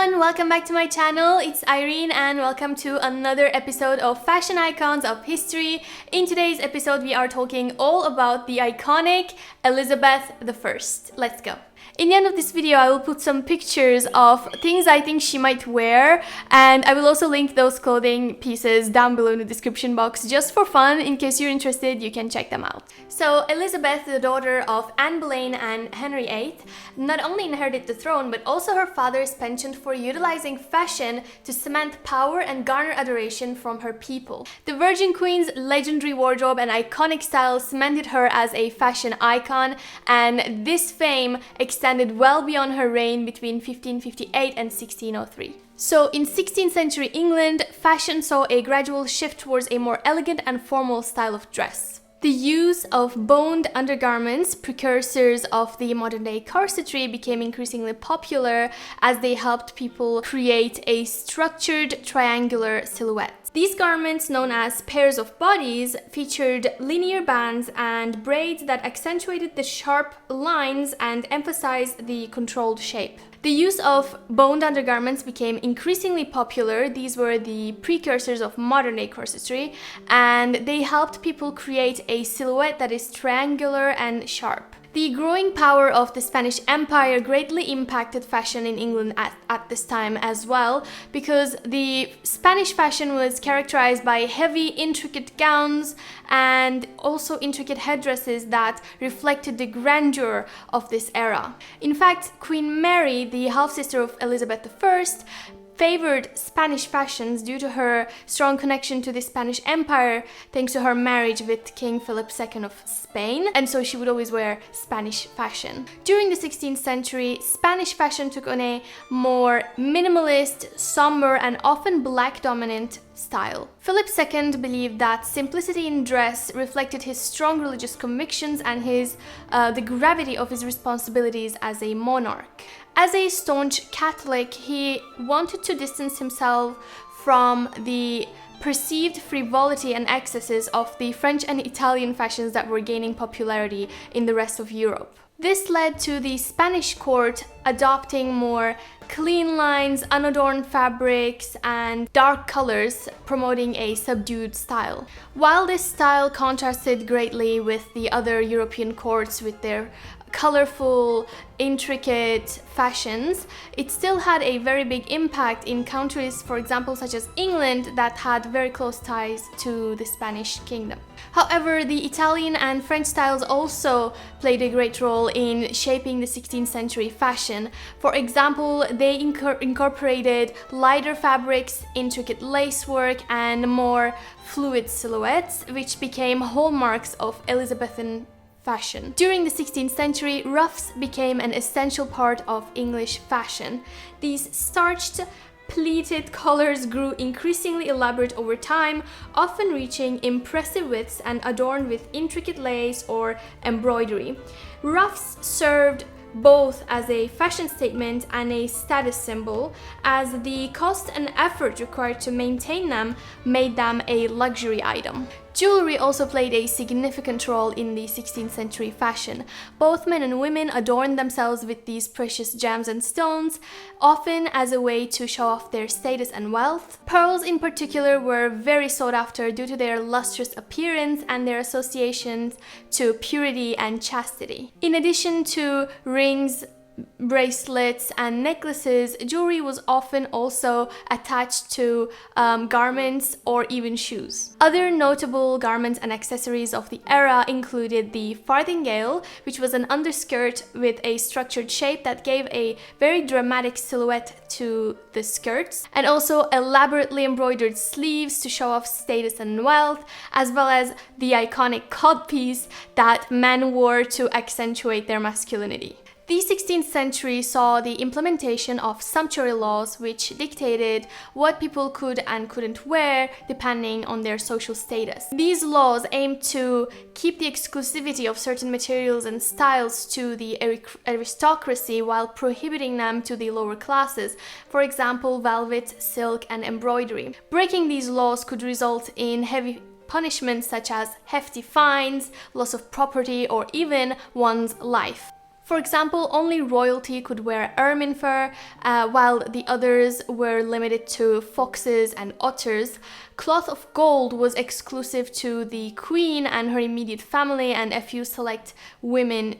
everyone, welcome back to my channel. It's Irene and welcome to another episode of Fashion Icons of History. In today's episode we are talking all about the iconic Elizabeth I. Let's go. In the end of this video, I will put some pictures of things I think she might wear, and I will also link those clothing pieces down below in the description box just for fun. In case you're interested, you can check them out. So Elizabeth, the daughter of Anne Boleyn and Henry VIII, not only inherited the throne but also her father's penchant for utilizing fashion to cement power and garner adoration from her people. The Virgin Queen's legendary wardrobe and iconic style cemented her as a fashion icon, and this fame extended well beyond her reign between 1558 and 1603. So in 16th century England, fashion saw a gradual shift towards a more elegant and formal style of dress. The use of boned undergarments, precursors of the modern-day corsetry, became increasingly popular as they helped people create a structured triangular silhouette. These garments, known as pairs of bodies, featured linear bands and braids that accentuated the sharp lines and emphasized the controlled shape. The use of boned undergarments became increasingly popular. These were the precursors of modern-day corsetry, and they helped people create a silhouette that is triangular and sharp. The growing power of the Spanish Empire greatly impacted fashion in England at this time as well, because the Spanish fashion was characterized by heavy, intricate gowns and also intricate headdresses that reflected the grandeur of this era. In fact, Queen Mary, the half-sister of Elizabeth I, favored Spanish fashions due to her strong connection to the Spanish Empire thanks to her marriage with King Philip II of Spain, and so she would always wear Spanish fashion. During the 16th century, Spanish fashion took on a more minimalist, somber, and often black-dominant style. Philip II believed that simplicity in dress reflected his strong religious convictions and the gravity of his responsibilities as a monarch. As a staunch Catholic, he wanted to distance himself from the perceived frivolity and excesses of the French and Italian fashions that were gaining popularity in the rest of Europe. This led to the Spanish court adopting more clean lines, unadorned fabrics, and dark colors, promoting a subdued style. While this style contrasted greatly with the other European courts with their colorful, intricate fashions, it still had a very big impact in countries, for example, such as England, that had very close ties to the Spanish kingdom. However, the Italian and French styles also played a great role in shaping the 16th century fashion. For example, they incorporated lighter fabrics, intricate lacework, and more fluid silhouettes, which became hallmarks of Elizabethan fashion. During the 16th century, ruffs became an essential part of English fashion. These starched, pleated collars grew increasingly elaborate over time, often reaching impressive widths and adorned with intricate lace or embroidery. Ruffs served both as a fashion statement and a status symbol, as the cost and effort required to maintain them made them a luxury item. Jewelry also played a significant role in the 16th century fashion. Both men and women adorned themselves with these precious gems and stones, often as a way to show off their status and wealth. Pearls in particular were very sought after due to their lustrous appearance and their associations to purity and chastity. In addition to rings, bracelets, and necklaces, jewelry was often also attached to garments or even shoes. Other notable garments and accessories of the era included the farthingale, which was an underskirt with a structured shape that gave a very dramatic silhouette to the skirts, and also elaborately embroidered sleeves to show off status and wealth, as well as the iconic codpiece that men wore to accentuate their masculinity. The 16th century saw the implementation of sumptuary laws, which dictated what people could and couldn't wear depending on their social status. These laws aimed to keep the exclusivity of certain materials and styles to the aristocracy while prohibiting them to the lower classes, for example, velvet, silk, and embroidery. Breaking these laws could result in heavy punishments such as hefty fines, loss of property, or even one's life. For example, only royalty could wear ermine fur, while the others were limited to foxes and otters. Cloth of gold was exclusive to the queen and her immediate family and a few select women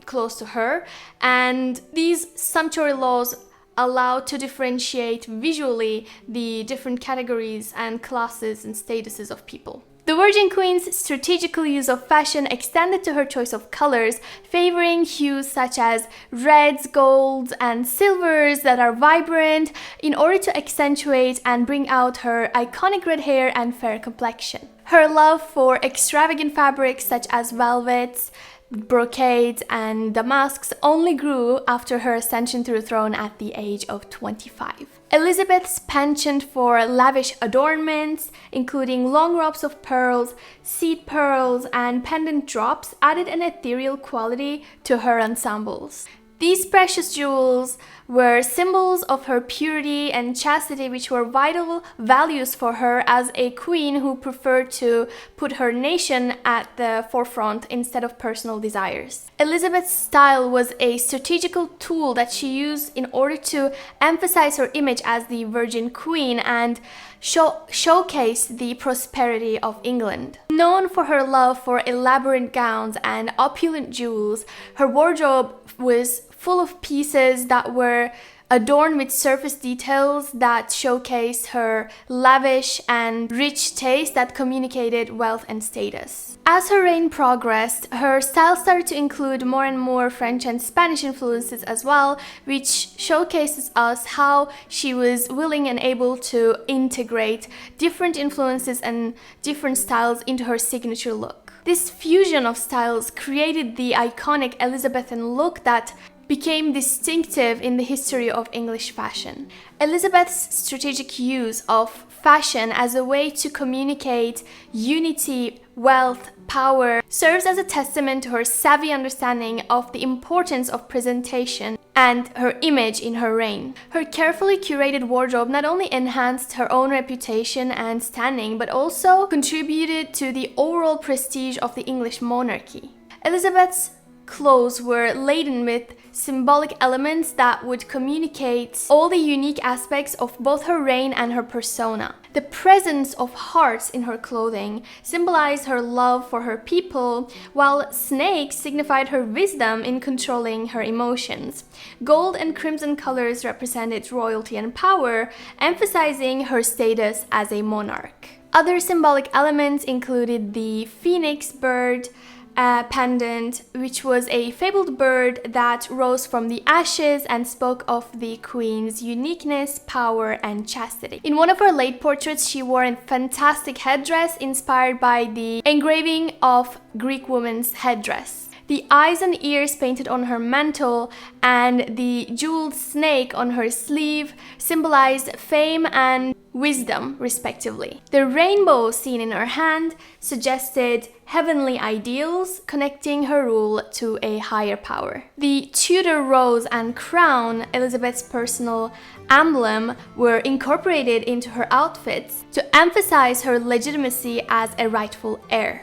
close to her. And these sumptuary laws allowed to differentiate visually the different categories and classes and statuses of people. The Virgin Queen's strategical use of fashion extended to her choice of colors, favoring hues such as reds, golds, and silvers that are vibrant in order to accentuate and bring out her iconic red hair and fair complexion. Her love for extravagant fabrics such as velvets, brocades, and damasks only grew after her ascension to the throne at the age of 25. Elizabeth's penchant for lavish adornments, including long robes of pearls, seed pearls, and pendant drops, added an ethereal quality to her ensembles. These precious jewels were symbols of her purity and chastity, which were vital values for her as a queen who preferred to put her nation at the forefront instead of personal desires. Elizabeth's style was a strategical tool that she used in order to emphasize her image as the Virgin Queen and showcase the prosperity of England. Known for her love for elaborate gowns and opulent jewels, her wardrobe was full of pieces that were adorned with surface details that showcased her lavish and rich taste that communicated wealth and status. As her reign progressed, her style started to include more and more French and Spanish influences as well, which showcases us how she was willing and able to integrate different influences and different styles into her signature look. This fusion of styles created the iconic Elizabethan look that became distinctive in the history of English fashion. Elizabeth's strategic use of fashion as a way to communicate unity, wealth, power serves as a testament to her savvy understanding of the importance of presentation and her image in her reign. Her carefully curated wardrobe not only enhanced her own reputation and standing, but also contributed to the overall prestige of the English monarchy. Elizabeth's clothes were laden with symbolic elements that would communicate all the unique aspects of both her reign and her persona. The presence of hearts in her clothing symbolized her love for her people, while snakes signified her wisdom in controlling her emotions. Gold and crimson colors represented royalty and power, emphasizing her status as a monarch. Other symbolic elements included the phoenix bird, pendant, which was a fabled bird that rose from the ashes and spoke of the queen's uniqueness, power, and chastity. In one of her late portraits, she wore a fantastic headdress inspired by the engraving of Greek woman's headdress. The eyes and ears painted on her mantle and the jeweled snake on her sleeve symbolized fame and wisdom, respectively. The rainbow seen in her hand suggested heavenly ideals, connecting her rule to a higher power. The Tudor rose and crown, Elizabeth's personal emblem, were incorporated into her outfits to emphasize her legitimacy as a rightful heir.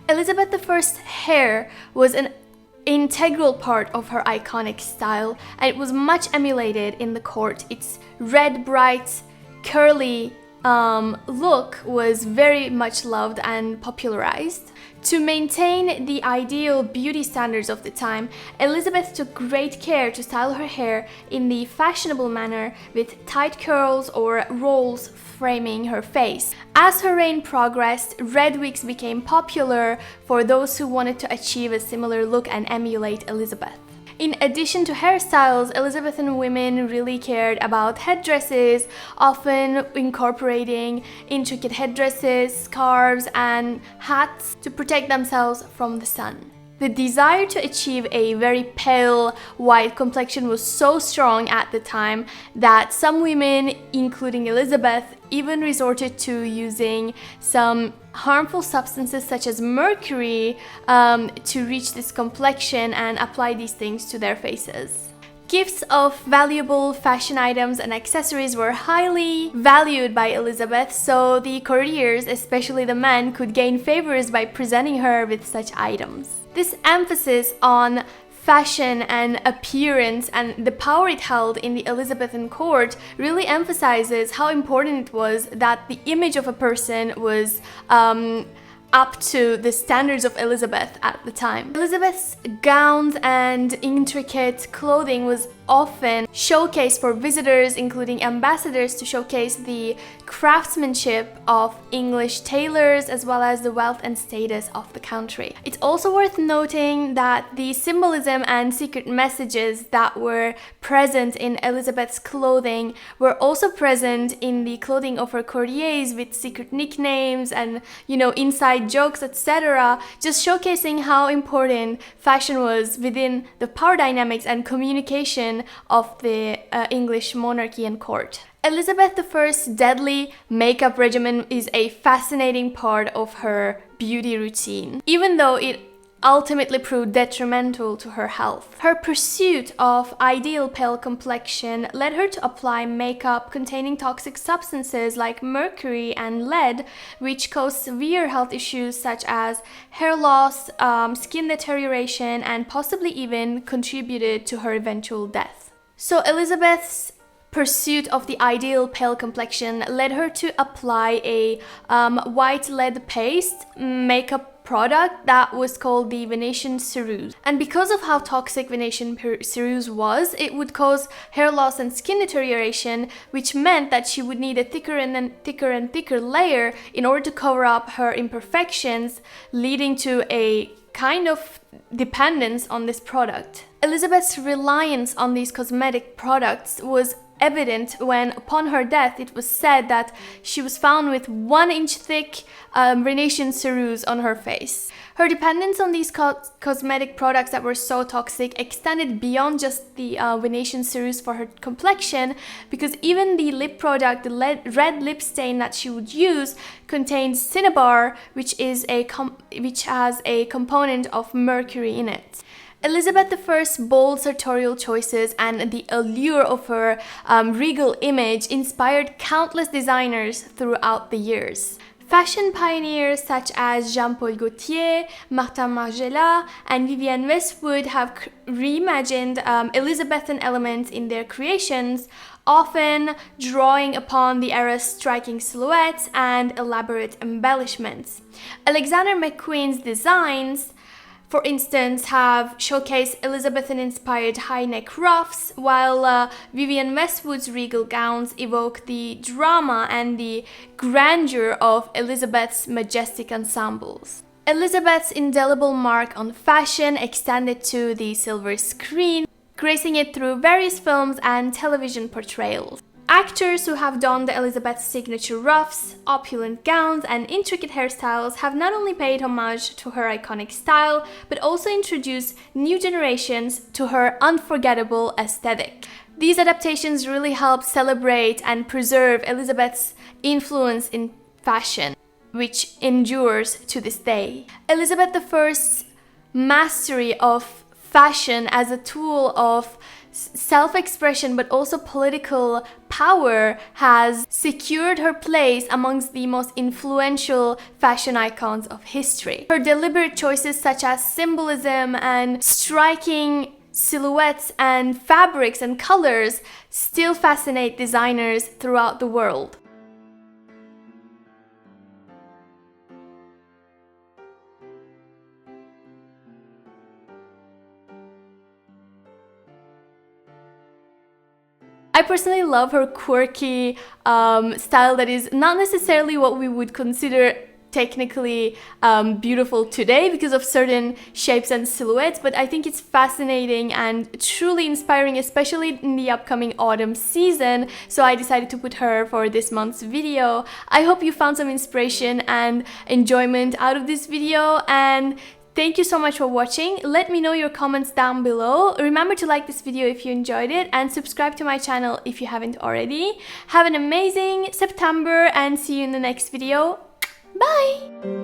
Elizabeth I's hair was an integral part of her iconic style, and it was much emulated in the court. Its red, bright, curly look was very much loved and popularized. To maintain the ideal beauty standards of the time, Elizabeth took great care to style her hair in the fashionable manner, with tight curls or rolls framing her face. As her reign progressed, red wigs became popular for those who wanted to achieve a similar look and emulate Elizabeth. In addition to hairstyles, Elizabethan women really cared about headdresses, often incorporating intricate headdresses, scarves, and hats to protect themselves from the sun. The desire to achieve a very pale white complexion was so strong at the time that some women, including Elizabeth, even resorted to using some harmful substances such as mercury to reach this complexion and apply these things to their faces. Gifts of valuable fashion items and accessories were highly valued by Elizabeth, so the courtiers, especially the men, could gain favors by presenting her with such items. This emphasis on fashion and appearance and the power it held in the Elizabethan court really emphasizes how important it was that the image of a person was up to the standards of Elizabeth at the time. Elizabeth's gowns and intricate clothing was often showcased for visitors, including ambassadors, to showcase the craftsmanship of English tailors as well as the wealth and status of the country. It's also worth noting that the symbolism and secret messages that were present in Elizabeth's clothing were also present in the clothing of her courtiers, with secret nicknames and, inside jokes, etc., just showcasing how important fashion was within the power dynamics and communication of the English monarchy and court. Elizabeth I's deadly makeup regimen is a fascinating part of her beauty routine, even though it ultimately proved detrimental to her health. Her pursuit of ideal pale complexion led her to apply makeup containing toxic substances like mercury and lead, which caused severe health issues such as hair loss, skin deterioration, and possibly even contributed to her eventual death. So Elizabeth's pursuit of the ideal pale complexion led her to apply a white lead paste makeup product that was called the Venetian ceruse. And because of how toxic Venetian ceruse was, it would cause hair loss and skin deterioration, which meant that she would need a thicker and thicker layer in order to cover up her imperfections, leading to a kind of dependence on this product. Elizabeth's reliance on these cosmetic products was evident when, upon her death, it was said that she was found with 1-inch thick Venetian ceruse on her face. Her dependence on these cosmetic products that were so toxic extended beyond just the Venetian ceruse for her complexion, because even the lip product, the red lip stain that she would use, contained cinnabar, which has a component of mercury in it. Elizabeth I's bold sartorial choices and the allure of her regal image inspired countless designers throughout the years. Fashion pioneers such as Jean-Paul Gaultier, Martin Margiela, and Vivienne Westwood have reimagined Elizabethan elements in their creations, often drawing upon the era's striking silhouettes and elaborate embellishments. Alexander McQueen's designs, for instance, have showcased Elizabethan-inspired high-neck ruffs, while Vivienne Westwood's regal gowns evoke the drama and the grandeur of Elizabeth's majestic ensembles. Elizabeth's indelible mark on fashion extended to the silver screen, gracing it through various films and television portrayals. Actors who have donned Elizabeth's signature ruffs, opulent gowns, and intricate hairstyles have not only paid homage to her iconic style, but also introduced new generations to her unforgettable aesthetic. These adaptations really help celebrate and preserve Elizabeth's influence in fashion, which endures to this day. Elizabeth I's mastery of fashion as a tool of self-expression but also political power has secured her place amongst the most influential fashion icons of history. Her deliberate choices such as symbolism and striking silhouettes and fabrics and colors still fascinate designers throughout the world. I personally love her quirky style that is not necessarily what we would consider technically beautiful today because of certain shapes and silhouettes, but I think it's fascinating and truly inspiring, especially in the upcoming autumn season, so I decided to put her for this month's video. I hope you found some inspiration and enjoyment out of this video, and thank you so much for watching. Let me know your comments down below. Remember to like this video if you enjoyed it and subscribe to my channel if you haven't already. Have an amazing September and see you in the next video. Bye!